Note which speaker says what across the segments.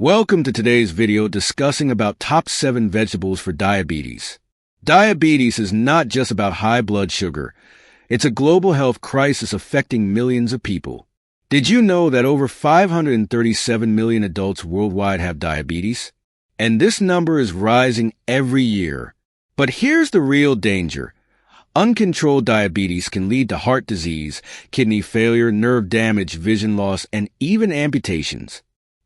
Speaker 1: Welcome to today's video discussing about top 7 vegetables for diabetes. Diabetes is not just about high blood sugar. It's a global health crisis affecting millions of people. Did you know that over 537 million adults worldwide have diabetes? And this number is rising every year. But here's the real danger. Uncontrolled diabetes can lead to heart disease, kidney failure, nerve damage, vision loss, and even amputations.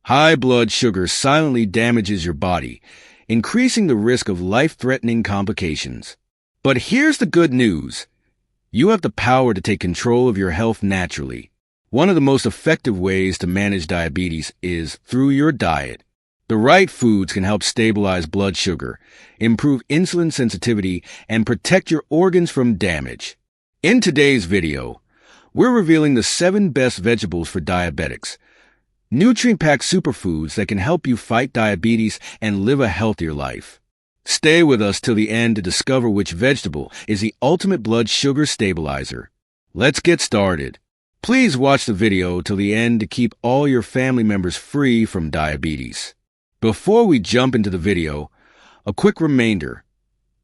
Speaker 1: High blood sugar silently damages your body, increasing the risk of life-threatening complications. But here's the good news. You have the power to take control of your health naturally. One of the most effective ways to manage diabetes is through your diet. The right foods can help stabilize blood sugar, improve insulin sensitivity, and protect your organs from damage. In today's video, we're revealing the 7 best vegetables for diabetics, nutrient-packed superfoods that can help you fight diabetes and live a healthier life. Stay with us till the end to discover which vegetable is the ultimate blood sugar stabilizer. Let's get started. Please watch the video till the end to keep all your family members free from diabetes. Before we jump into the video, a quick reminder.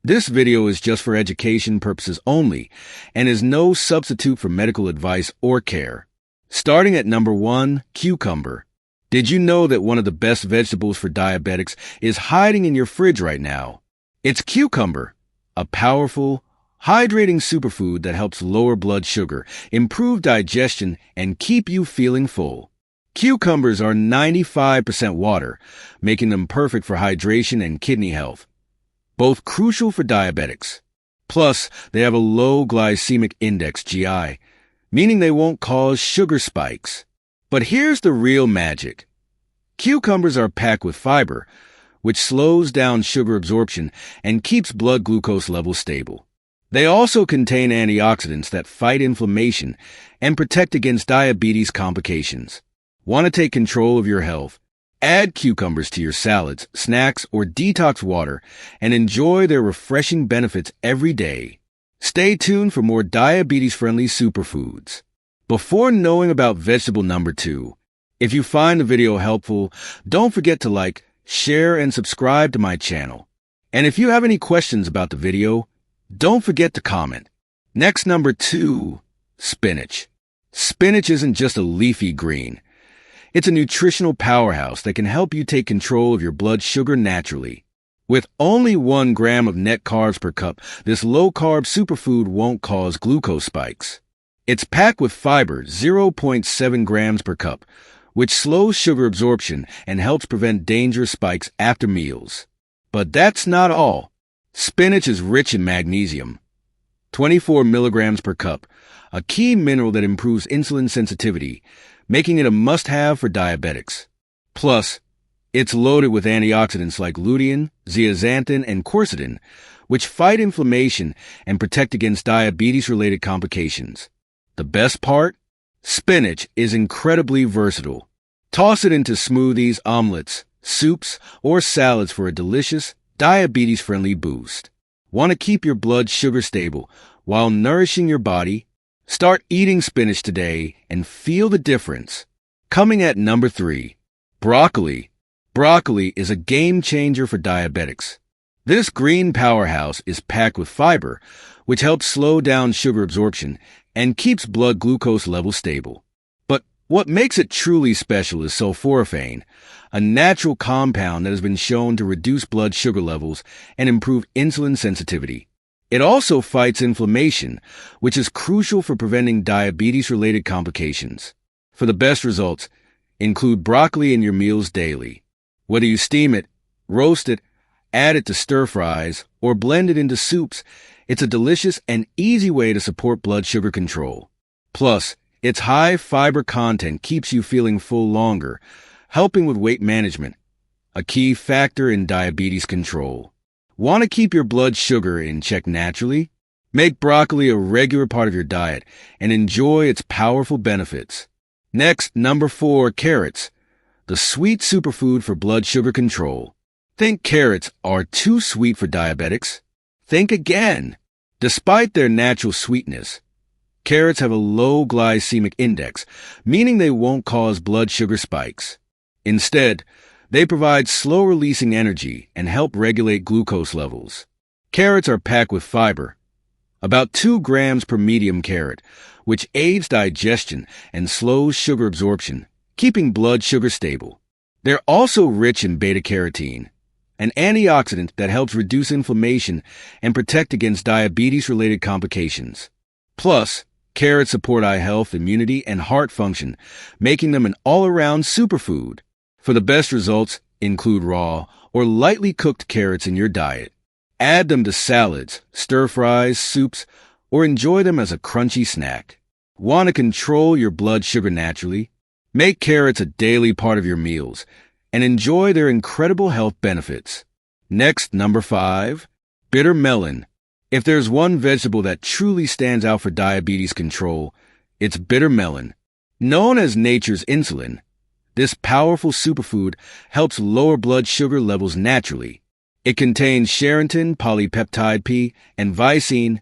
Speaker 1: This video is just for education purposes only and is no substitute for medical advice or care. Starting at number 1, cucumber. Did you know that one of the best vegetables for diabetics is hiding in your fridge right now? It's cucumber, a powerful, hydrating superfood that helps lower blood sugar, improve digestion, and keep you feeling full. Cucumbers are 95% water, making them perfect for hydration and kidney health, both crucial for diabetics. Plus, they have a low glycemic index, GI, meaning they won't cause sugar spikes. But here's the real magic. Cucumbers are packed with fiber, which slows down sugar absorption and keeps blood glucose levels stable. They also contain antioxidants that fight inflammation and protect against diabetes complications. Want to take control of your health? Add cucumbers to your salads, snacks, or detox water and enjoy their refreshing benefits every day. Stay tuned for more diabetes-friendly superfoods. Before knowing about vegetable number 2, if you find the video helpful, don't forget to like, share, and subscribe to my channel. And if you have any questions about the video, don't forget to comment. Next, number 2, spinach. Spinach isn't just a leafy green. It's a nutritional powerhouse that can help you take control of your blood sugar naturally. With only 1 gram of net carbs per cup, this low-carb superfood won't cause glucose spikes. It's packed with fiber, 0.7 grams per cup, which slows sugar absorption and helps prevent dangerous spikes after meals. But that's not all. Spinach is rich in magnesium, 24 milligrams per cup, a key mineral that improves insulin sensitivity, making it a must-have for diabetics. Plus, it's loaded with antioxidants like lutein, zeaxanthin, and quercetin, which fight inflammation and protect against diabetes-related complications. The best part? Spinach is incredibly versatile. Toss it into smoothies, omelets, soups, or salads for a delicious, diabetes-friendly boost. Want to keep your blood sugar stable while nourishing your body? Start eating spinach today and feel the difference. Coming at number 3, broccoli. Broccoli is a game changer for diabetics. This green powerhouse is packed with fiber, which helps slow down sugar absorption and keeps blood glucose levels stable. But what makes it truly special is sulforaphane, a natural compound that has been shown to reduce blood sugar levels and improve insulin sensitivity. It also fights inflammation, which is crucial for preventing diabetes-related complications. For the best results, include broccoli in your meals daily. Whether you steam it, roast it, add it to stir-fries, or blend it into soups, it's a delicious and easy way to support blood sugar control. Plus, its high fiber content keeps you feeling full longer, helping with weight management, a key factor in diabetes control. Want to keep your blood sugar in check naturally? Make broccoli a regular part of your diet and enjoy its powerful benefits. Next, number 4, carrots, the sweet superfood for blood sugar control. Think carrots are too sweet for diabetics? Think again. Despite their natural sweetness, carrots have a low glycemic index, meaning they won't cause blood sugar spikes. Instead, They provide slow-releasing energy and help regulate glucose levels. Carrots are packed with fiber, about 2 grams per medium carrot, which aids digestion and slows sugar absorption, keeping blood sugar stable. They're also rich in beta-carotene, an antioxidant that helps reduce inflammation and protect against diabetes-related complications. Plus, carrots support eye health, immunity, and heart function, making them an all-around superfood. For the best results, include raw or lightly cooked carrots in your diet. Add them to salads, stir-fries, soups, or enjoy them as a crunchy snack. Want to control your blood sugar naturally? Make carrots a daily part of your meals and enjoy their incredible health benefits. Next, number 5, bitter melon. If there's one vegetable that truly stands out for diabetes control, it's bitter melon. Known as nature's insulin, this powerful superfood helps lower blood sugar levels naturally. It contains charantin, polypeptide P, and lysine,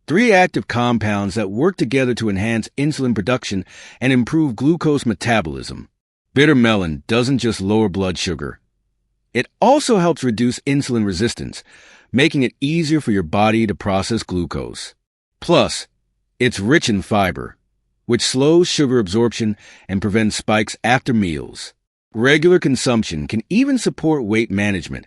Speaker 1: 3 active compounds that work together to enhance insulin production and improve glucose metabolism. Bitter melon doesn't just lower blood sugar. It also helps reduce insulin resistance, making it easier for your body to process glucose. Plus, it's rich in fiber, which slows sugar absorption and prevents spikes after meals. Regular consumption can even support weight management,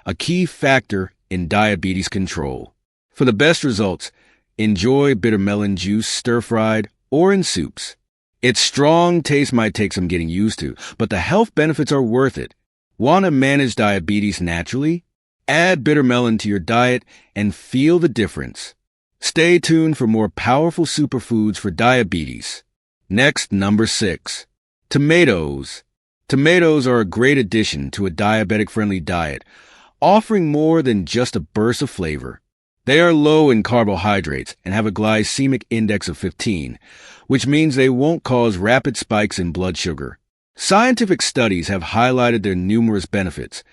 Speaker 1: a key factor in diabetes control. For the best results, enjoy bitter melon juice stir-fried or in soups. Its strong taste might take some getting used to, but the health benefits are worth it. Want to manage diabetes naturally? Add bitter melon to your diet and feel the difference. Stay tuned for more powerful superfoods for diabetes. Next, number 6, tomatoes. Tomatoes are a great addition to a diabetic-friendly diet, offering more than just a burst of flavor. They are low in carbohydrates and have a glycemic index of 15, which means they won't cause rapid spikes in blood sugar. Scientific studies have highlighted their numerous benefits,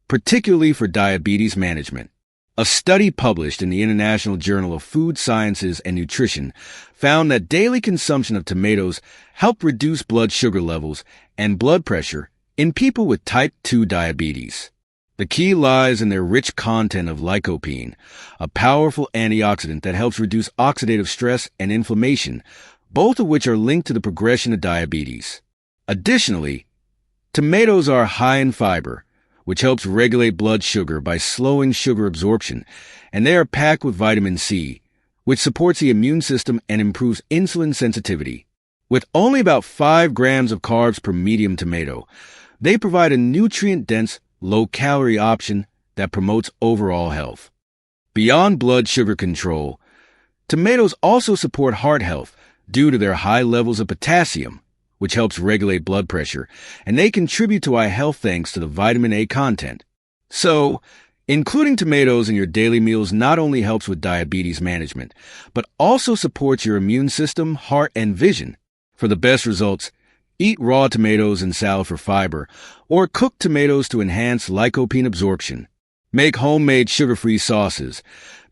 Speaker 1: particularly for diabetes management. A study published in the International Journal of Food Sciences and Nutrition found that daily consumption of tomatoes helped reduce blood sugar levels and blood pressure in people with type 2 diabetes. The key lies in their rich content of lycopene, a powerful antioxidant that helps reduce oxidative stress and inflammation, both of which are linked to the progression of diabetes. Additionally, tomatoes are high in fiber, which helps regulate blood sugar by slowing sugar absorption, and they are packed with vitamin C, which supports the immune system and improves insulin sensitivity. With only about 5 grams of carbs per medium tomato, they provide a nutrient-dense, low-calorie option that promotes overall health. Beyond blood sugar control, tomatoes also support heart health due to their high levels of potassium, which helps regulate blood pressure, and they contribute to eye health thanks to the vitamin A content. So, including tomatoes in your daily meals not only helps with diabetes management, but also supports your immune system, heart, and vision. For the best results, eat raw tomatoes in salad for fiber, or cook tomatoes to enhance lycopene absorption. Make homemade sugar-free sauces,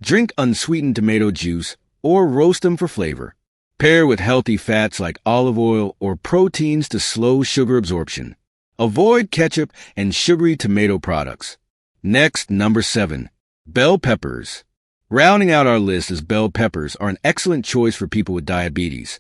Speaker 1: drink unsweetened tomato juice, or roast them for flavor. Pair with healthy fats like olive oil or proteins to slow sugar absorption. Avoid ketchup and sugary tomato products. Next, number 7, bell peppers. Rounding out our list is bell peppers are an excellent choice for people with diabetes,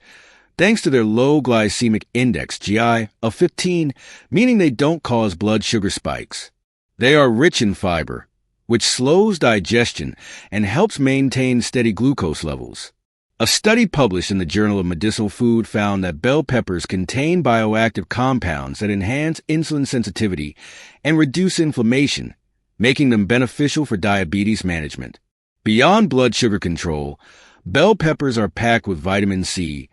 Speaker 1: thanks to their low glycemic index, GI, of 15, meaning they don't cause blood sugar spikes. They are rich in fiber, which slows digestion and helps maintain steady glucose levels. A study published in the Journal of Medicinal Food found that bell peppers contain bioactive compounds that enhance insulin sensitivity and reduce inflammation, making them beneficial for diabetes management. Beyond blood sugar control, bell peppers are packed with vitamin C,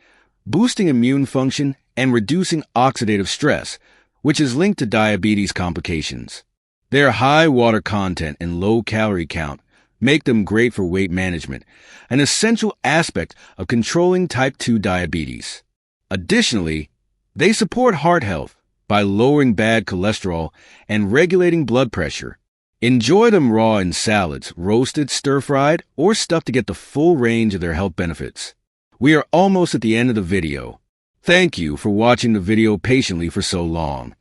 Speaker 1: boosting immune function and reducing oxidative stress, which is linked to diabetes complications. Their high water content and low calorie count make them great for weight management, an essential aspect of controlling type 2 diabetes. Additionally, they support heart health by lowering bad cholesterol and regulating blood pressure. Enjoy them raw in salads, roasted, stir-fried, or stuffed to get the full range of their health benefits. We are almost at the end of the video. Thank you for watching the video patiently for so long.